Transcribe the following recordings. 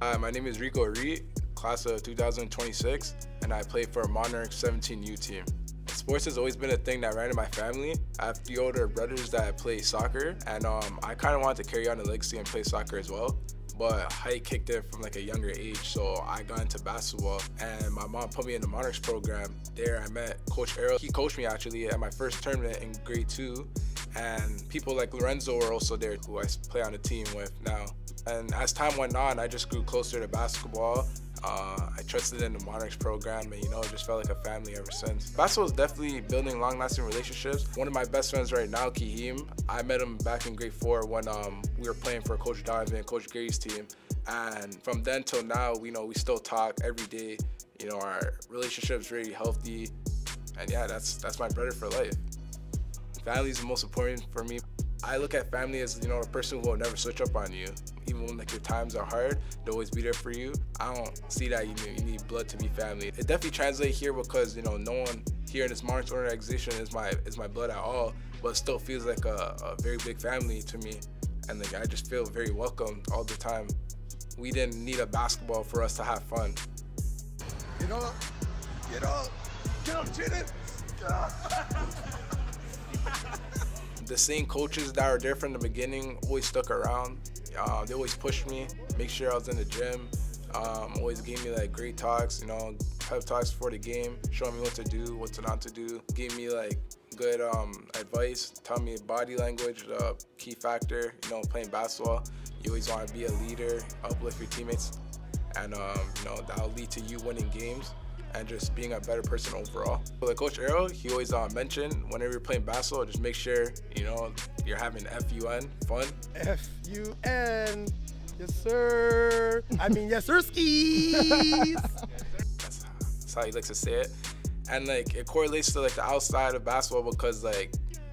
My name is Rico Reed, class of 2026, and I play for Monarchs 17U team. Sports has always been a thing that ran in my family. I have 3 older brothers that play soccer, and I kind of wanted to carry on the legacy and play soccer as well. But height kicked in from like a younger age, so I got into basketball, and my mom put me in the Monarchs program. There I met Coach Errol. He coached me actually at my first tournament in grade 2, and people like Lorenzo were also there, who I play on the team with now. And as time went on, I just grew closer to basketball. I trusted in the Monarchs program, and it just felt like a family ever since. Basketball is definitely building long-lasting relationships. One of my best friends right now, Kahim, I met him back in grade 4 when we were playing for Coach Donovan and Coach Gary's team. And from then till now, we still talk every day. Our relationship's really healthy, and yeah, that's my brother for life. Family is the most important for me. I look at family as a person who will never switch up on you. Even when your times are hard, they'll always be there for you. I don't see that you need blood to be family. It definitely translates here because no one here in this Monarchs organization is my blood at all, but it still feels like a very big family to me, and I just feel very welcomed all the time. We didn't need a basketball for us to have fun. Get up, Jaden. The same coaches that were there from the beginning always stuck around. They always pushed me, make sure I was in the gym, always gave me great talks, pep talks before the game, showing me what to do, what to not to do, gave me good advice, telling me body language, the key factor, playing basketball. You always want to be a leader, uplift your teammates, and that'll lead to you winning games and just being a better person overall. Like Coach Errol, he always mentioned whenever you're playing basketball, just make sure, you're having FUN, fun. FUN, yes sir. Yes sir skis. That's how he likes to say it. And it correlates to the outside of basketball because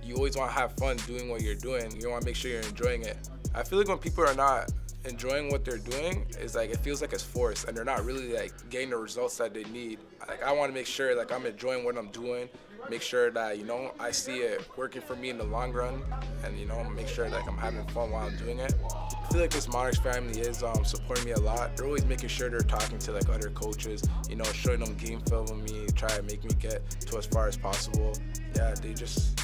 you always want to have fun doing what you're doing. You want to make sure you're enjoying it. I feel like when people are not enjoying what they're doing, is it feels like it's forced and they're not really getting the results that they need. I want to make sure I'm enjoying what I'm doing, make sure that I see it working for me in the long run, and make sure I'm having fun while I'm doing it. I feel like this Monarchs family is supporting me a lot. They're always making sure they're talking to other coaches, showing them game film with me, try to make me get to as far as possible. Yeah, they just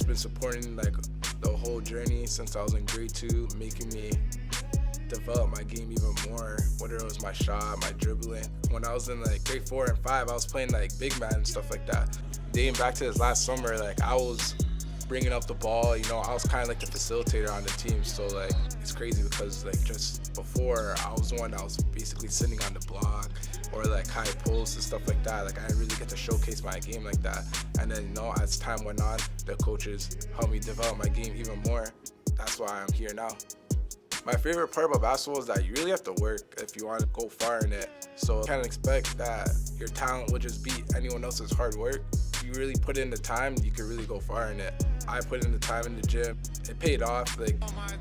been supporting the whole journey since I was in grade 2, making me develop my game even more, whether it was my shot, my dribbling. When I was in grade 4 and 5, I was playing big man and stuff like that. Dating back to this last summer, I was bringing up the ball, I was kind of the facilitator on the team. So it's crazy because just before, I was the one that was basically sitting on the block or high posts and stuff like that. I didn't really get to showcase my game like that. And then as time went on, the coaches helped me develop my game even more. That's why I'm here now. My favorite part about basketball is that you really have to work if you want to go far in it. So you can't expect that your talent will just beat anyone else's hard work. If you really put in the time, you can really go far in it. I put in the time in the gym. It paid off.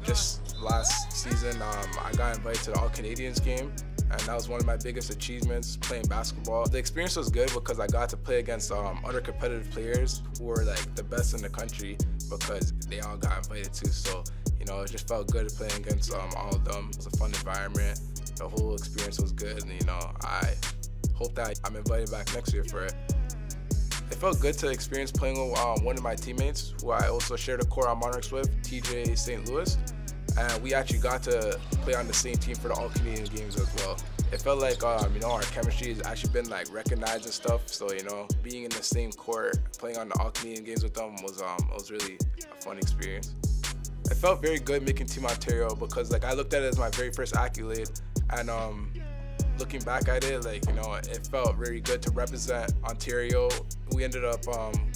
Just last season, I got invited to the All-Canadians game, and that was one of my biggest achievements playing basketball. The experience was good because I got to play against other competitive players who were the best in the country because they all got invited too. So it just felt good playing against all of them. It was a fun environment. The whole experience was good, and I hope that I'm invited back next year for it. It felt good to experience playing with one of my teammates who I also shared a court on Monarchs with, TJ St. Louis, and we actually got to play on the same team for the All-Canadian games as well. It felt like our chemistry has actually been recognized and stuff. So being in the same court, playing on the All-Canadian games with them was really a fun experience. It felt very good making Team Ontario because I looked at it as my very first accolade, and looking back at it, it felt very good to represent Ontario. We ended up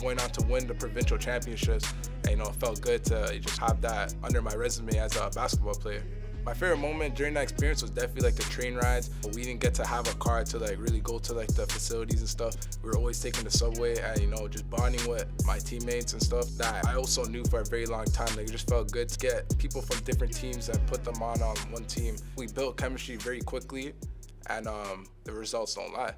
going on to win the provincial championships, and it felt good to just have that under my resume as a basketball player. My favorite moment during that experience was definitely the train rides. We didn't get to have a car to really go to the facilities and stuff. We were always taking the subway and just bonding with my teammates and stuff that I also knew for a very long time. It just felt good to get people from different teams and put them on one team. We built chemistry very quickly, and the results don't lie.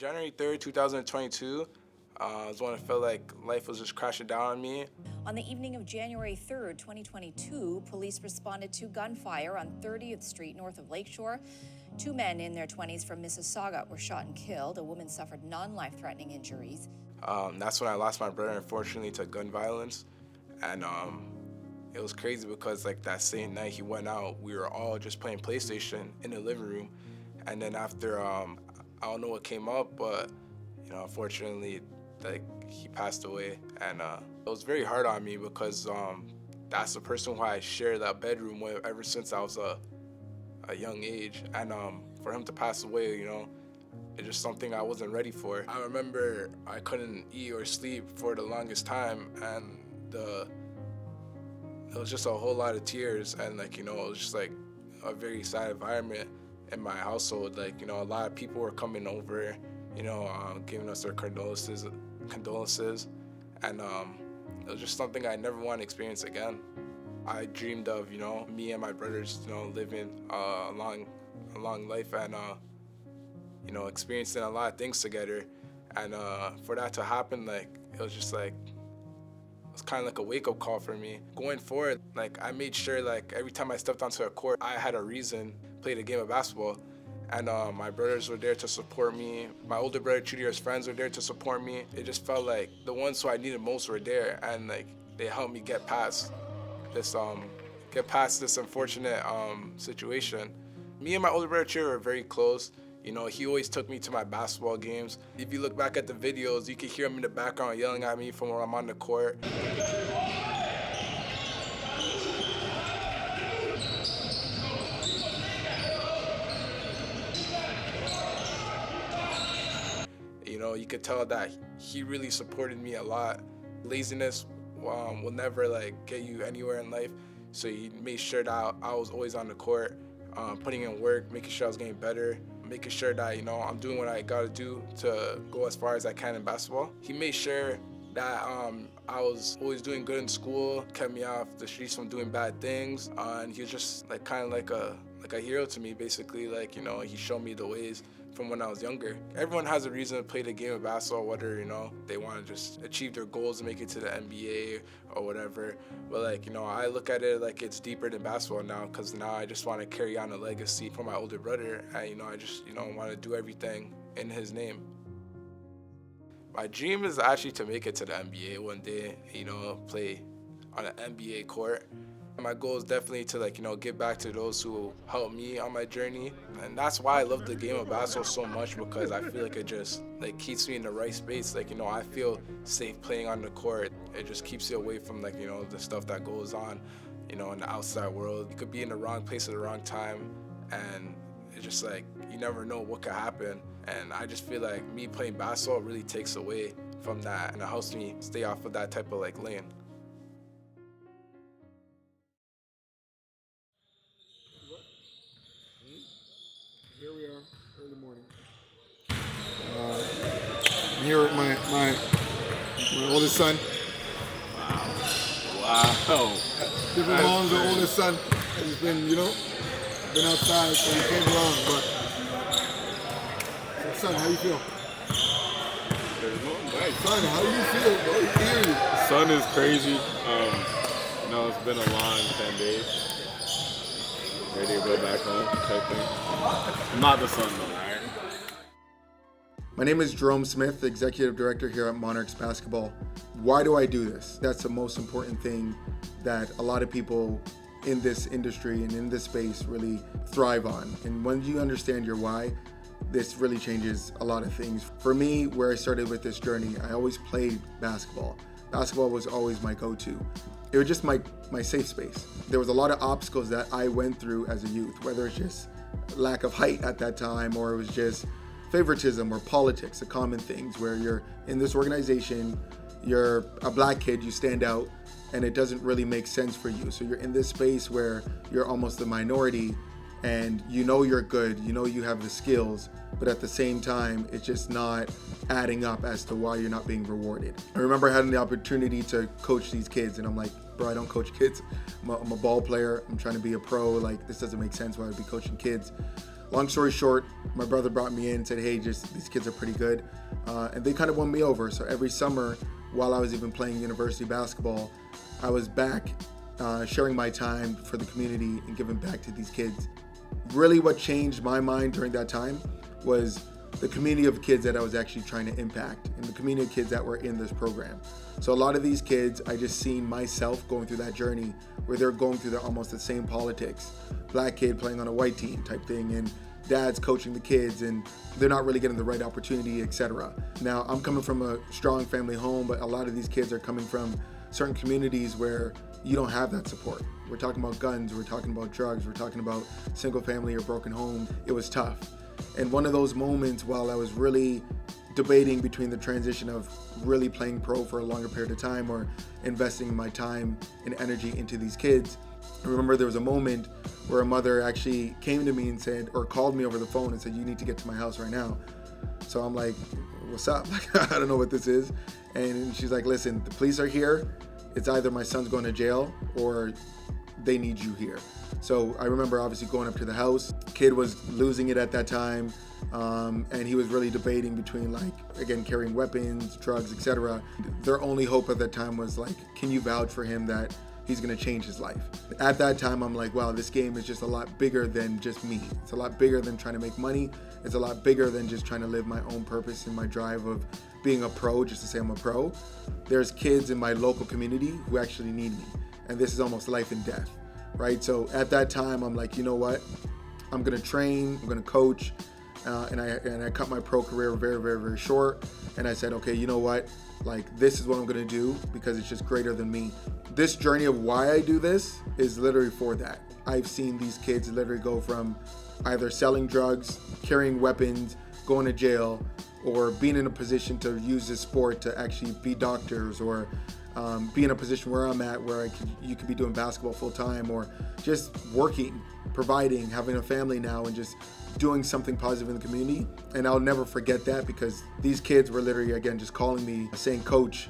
January 3rd, 2022 was when it felt like life was just crashing down on me. On the evening of January 3rd, 2022, police responded to gunfire on 30th Street north of Lakeshore. 2 men in their 20s from Mississauga were shot and killed. A woman suffered non-life-threatening injuries. That's when I lost my brother, unfortunately, to gun violence. And it was crazy because like that same night he went out, we were all just playing PlayStation in the living room. And then after, I don't know what came up, but unfortunately, like he passed away. And it was very hard on me because that's the person who I shared that bedroom with ever since I was a young age. And for him to pass away, it's just something I wasn't ready for. I remember I couldn't eat or sleep for the longest time, and it was just a whole lot of tears, and it was just like a very sad environment in my household. A lot of people were coming over, giving us their condolences, and it was just something I never want to experience again. I dreamed of, me and my brothers, living a long life and, experiencing a lot of things together. And for that to happen, it was just it was kind of like a wake-up call for me. Going forward, I made sure, every time I stepped onto a court, I had a reason to play the game of basketball. And my brothers were there to support me. My older brother, Judy's friends were there to support me. It just felt like the ones who I needed most were there, and they helped me get past this unfortunate situation. Me and my older brother Cheer were very close. He always took me to my basketball games. If you look back at the videos, you can hear him in the background yelling at me from when I'm on the court. You could tell that he really supported me a lot. Laziness will never get you anywhere in life, so he made sure that I was always on the court, putting in work, making sure I was getting better, making sure that I'm doing what I gotta do to go as far as I can in basketball. He made sure that I was always doing good in school, kept me off the streets from doing bad things, and he was just kind of like a hero to me, basically. He showed me the ways from when I was younger. Everyone has a reason to play the game of basketball, whether they want to just achieve their goals and make it to the NBA or whatever. But I look at it like it's deeper than basketball now, because now I just want to carry on a legacy for my older brother, and I just want to do everything in his name. My dream is actually to make it to the NBA one day, play on an NBA court. My goal is definitely to give back to those who helped me on my journey, and that's why I love the game of basketball so much, because I feel like it just keeps me in the right space. I feel safe playing on the court. It just keeps you away from the stuff that goes on in the outside world. You could be in the wrong place at the wrong time, and it's just you never know what could happen. And I just feel like me playing basketball really takes away from that, and it helps me stay off of that type of lane. Here we are, early morning. I'm here with my oldest son. Wow. Different moms, the oldest son. He's been, been outside, so he came along. But, son, how you feel? Nice. Son, how you feel, bro? You hear you. Sun is crazy. It's been a long 10 days. Ready to go back home type thing. I'm not the sun though, alright? My name is Jerome Smith, the Executive Director here at Monarchs Basketball. Why do I do this? That's the most important thing that a lot of people in this industry and in this space really thrive on. And when you understand your why, this really changes a lot of things. For me, where I started with this journey, I always played basketball. Basketball was always my go-to. It was just my safe space. There was a lot of obstacles that I went through as a youth, whether it's just lack of height at that time, or it was just favoritism or politics, the common things where you're in this organization, you're a black kid, you stand out, and it doesn't really make sense for you. So you're in this space where you're almost the minority, and you're good, you have the skills, but at the same time, it's just not adding up as to why you're not being rewarded. I remember having the opportunity to coach these kids, and I'm like, bro, I don't coach kids. I'm a ball player. I'm trying to be a pro. This doesn't make sense why I'd be coaching kids. Long story short, my brother brought me in and said, hey, just these kids are pretty good. And they kind of won me over. So every summer, while I was even playing university basketball, I was back sharing my time for the community and giving back to these kids. Really what changed my mind during that time was the community of kids that I was actually trying to impact and the community of kids that were in this program. So a lot of these kids, I just seen myself going through that journey where they're going through almost the same politics. Black kid playing on a white team type thing, and dad's coaching the kids, and they're not really getting the right opportunity, etc. Now, I'm coming from a strong family home, but a lot of these kids are coming from certain communities where you don't have that support. We're talking about guns, we're talking about drugs, we're talking about single family or broken home. It was tough. And one of those moments while I was really debating between the transition of really playing pro for a longer period of time or investing my time and energy into these kids, I remember there was a moment where a mother actually came to me and said, or called me over the phone and said, you need to get to my house right now. So I'm like, what's up? Like, I don't know what this is. And she's like, listen, the police are here. It's either my son's going to jail or they need you here. So I remember obviously going up to the house. Kid was losing it at that time. And he was really debating between, like, again, carrying weapons, drugs, etc. Their only hope at that time was like, can you vouch for him that he's going to change his life? At that time, I'm like, wow, this game is just a lot bigger than just me. It's a lot bigger than trying to make money. It's a lot bigger than just trying to live my own purpose and my drive of being a pro, just to say I'm a pro. There's kids in my local community who actually need me. And this is almost life and death, right? So at that time, I'm like, you know what? I'm going to train, I'm going to coach. And I cut my pro career very, very, very short. And I said, okay, you know what? Like, this is what I'm going to do because it's just greater than me. This journey of why I do this is literally for that. I've seen these kids literally go from either selling drugs, carrying weapons, going to jail, or being in a position to use this sport to actually be doctors, or be in a position where I'm at where you could be doing basketball full time, or just working, providing, having a family now, and just doing something positive in the community. And I'll never forget that because these kids were literally, again, just calling me saying, coach,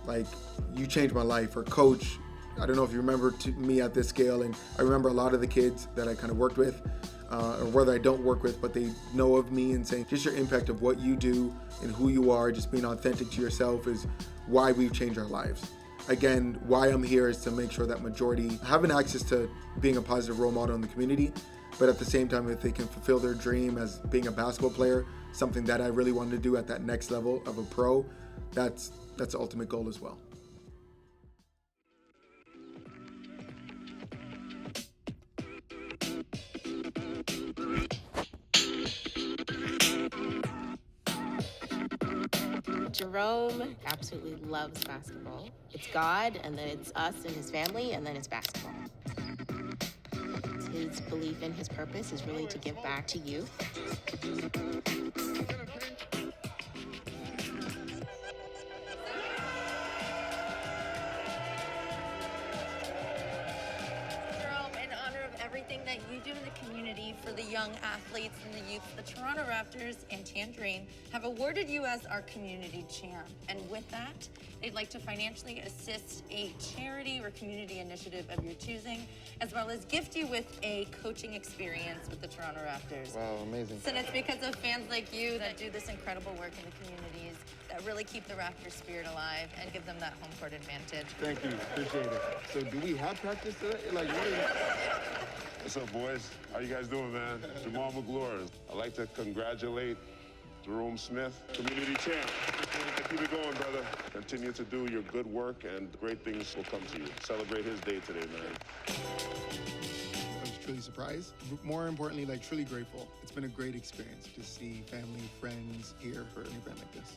like, you changed my life, or coach, I don't know if you remember me at this scale. And I remember a lot of the kids that I kind of worked with, or whether I don't work with, but they know of me and saying just your impact of what you do and who you are, just being authentic to yourself is why we've changed our lives. Again, why I'm here is to make sure that majority have an access to being a positive role model in the community, but at the same time, if they can fulfill their dream as being a basketball player, something that I really wanted to do at that next level of a pro, that's the ultimate goal as well. Jerome absolutely loves basketball. It's God, and then it's us and his family, and then it's basketball. His belief in his purpose is really to give back to youth. Everything that you do in the community for the young athletes and the youth, the Toronto Raptors and Tangerine have awarded you as our community champ. And with that, they'd like to financially assist a charity or community initiative of your choosing, as well as gift you with a coaching experience with the Toronto Raptors. Wow, amazing. And it's because of fans like you that do this incredible work in the communities that really keep the Raptor spirit alive and give them that home court advantage. Thank you, appreciate it. So do we have practice today? Like, what is... What's up, boys? How you guys doing, man? Jamal McGlure. I'd like to congratulate Jerome Smith, community champ. Keep it going, brother. Continue to do your good work, and great things will come to you. Celebrate his day today, man. I was truly surprised. More importantly, like, truly grateful. It's been a great experience to see family, friends here for an event like this.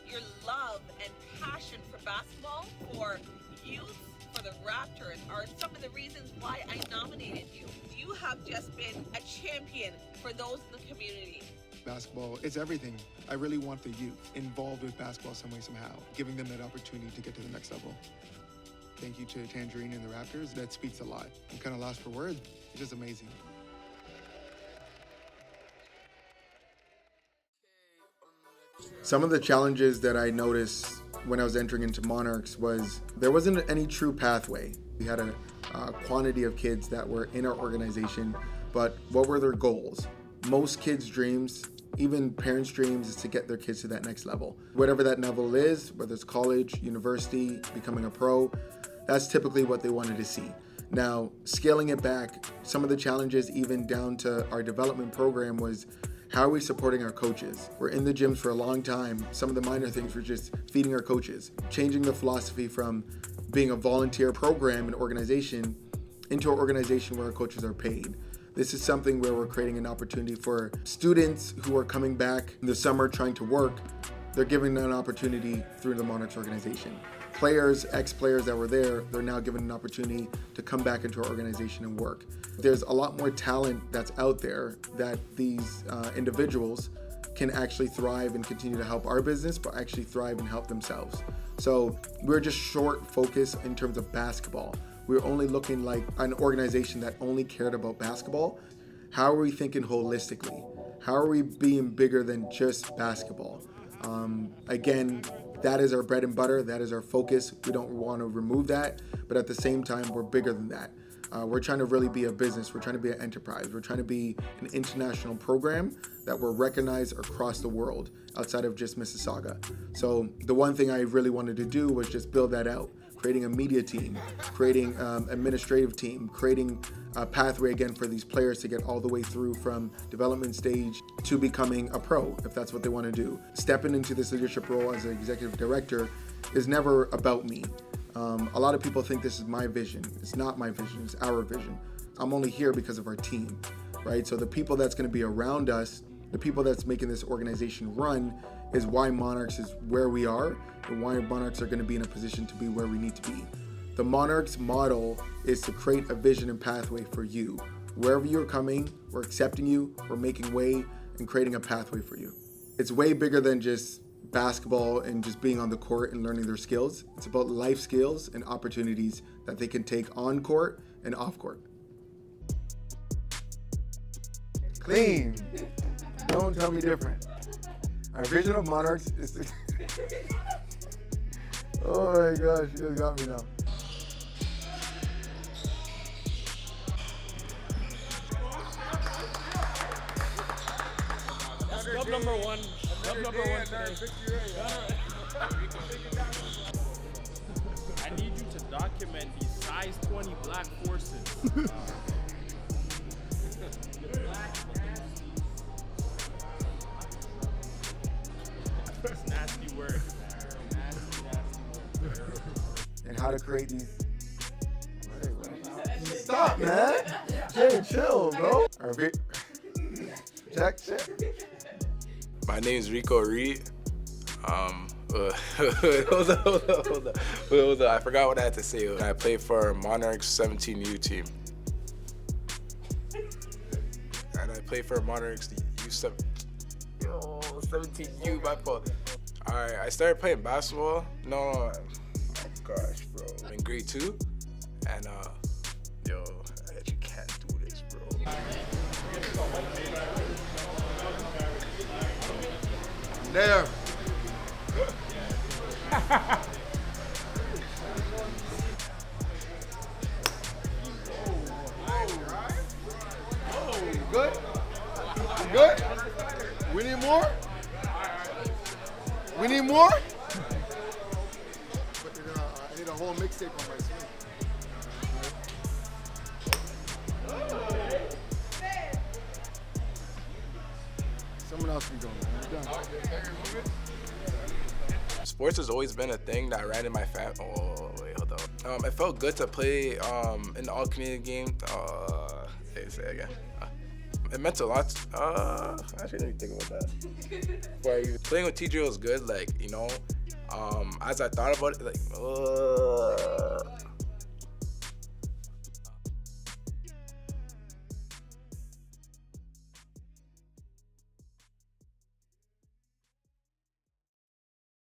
Your love and passion for basketball, for youth, for the Raptors are some of the reasons why I nominated you. You have just been a champion for those in the community. Basketball, it's everything. I really want the youth involved with basketball some way, somehow, giving them that opportunity to get to the next level. Thank you to Tangerine and the Raptors. That speaks a lot. I'm kind of lost for words. It's just amazing. Some of the challenges that I noticed when I was entering into Monarchs was there wasn't any true pathway. We had a quantity of kids that were in our organization, but what were their goals? Most kids' dreams, even parents' dreams, is to get their kids to that next level. Whatever that level is, whether it's college, university, becoming a pro, that's typically what they wanted to see. Now, scaling it back, some of the challenges even down to our development program was, how are we supporting our coaches? We're in the gyms for a long time. Some of the minor things were just feeding our coaches, changing the philosophy from being a volunteer program and organization into an organization where our coaches are paid. This is something where we're creating an opportunity for students who are coming back in the summer trying to work. They're giving them an opportunity through the Monarchs organization. Players, ex-players that were there, they're now given an opportunity to come back into our organization and work. There's a lot more talent that's out there that these individuals can actually thrive and continue to help our business, but actually thrive and help themselves. So we're just short focused in terms of basketball. We're only looking like an organization that only cared about basketball. How are we thinking holistically? How are we being bigger than just basketball? Again, that is our bread and butter. That is our focus. We don't want to remove that, but at the same time, we're bigger than that. We're trying to really be a business. We're trying to be an enterprise. We're trying to be an international program that we're recognized across the world outside of just Mississauga. So the one thing I really wanted to do was just build that out, creating a media team, creating administrative team, creating a pathway again for these players to get all the way through from development stage to becoming a pro, if that's what they want to do. Stepping into this leadership role as an executive director is never about me. A lot of people think this is my vision. It's not my vision, it's our vision. I'm only here because of our team, right? So the people that's going to be around us, the people that's making this organization run, is why Monarchs is where we are and why Monarchs are going to be in a position to be where we need to be. The Monarchs model is to create a vision and pathway for you. Wherever you're coming, we're accepting you, we're making way and creating a pathway for you. It's way bigger than just basketball and just being on the court and learning their skills. It's about life skills and opportunities that they can take on court and off court. Clean. Don't tell me different. Our vision of Monarchs is to... Oh my gosh, you guys got me now. Club number one. Club number one today. I need you to document these size 20 black forces. That's nasty work. Nasty work. And how to create these... Stop, man. Jay, chill, bro. Check. My name is Rico Reed. Hold on. I forgot what I had to say. I play for Monarchs 17U team. And I play for Monarchs U7. Yo, 17U, my fault. Alright, I started playing basketball. Oh my gosh, bro. In grade 2. And yo, I actually can't do this, bro. There. Good? Good? We need more? We need more? I need a whole mixtape on my screen. Someone else can go, man. We're done. Sports has always been a thing that ran in my family. Oh, wait, hold on. It felt good to play in the all-Canadian game. Say it again. It meant a lot. Actually, let me think about that. Playing with TJ was good, like, you know. As I thought about it, like,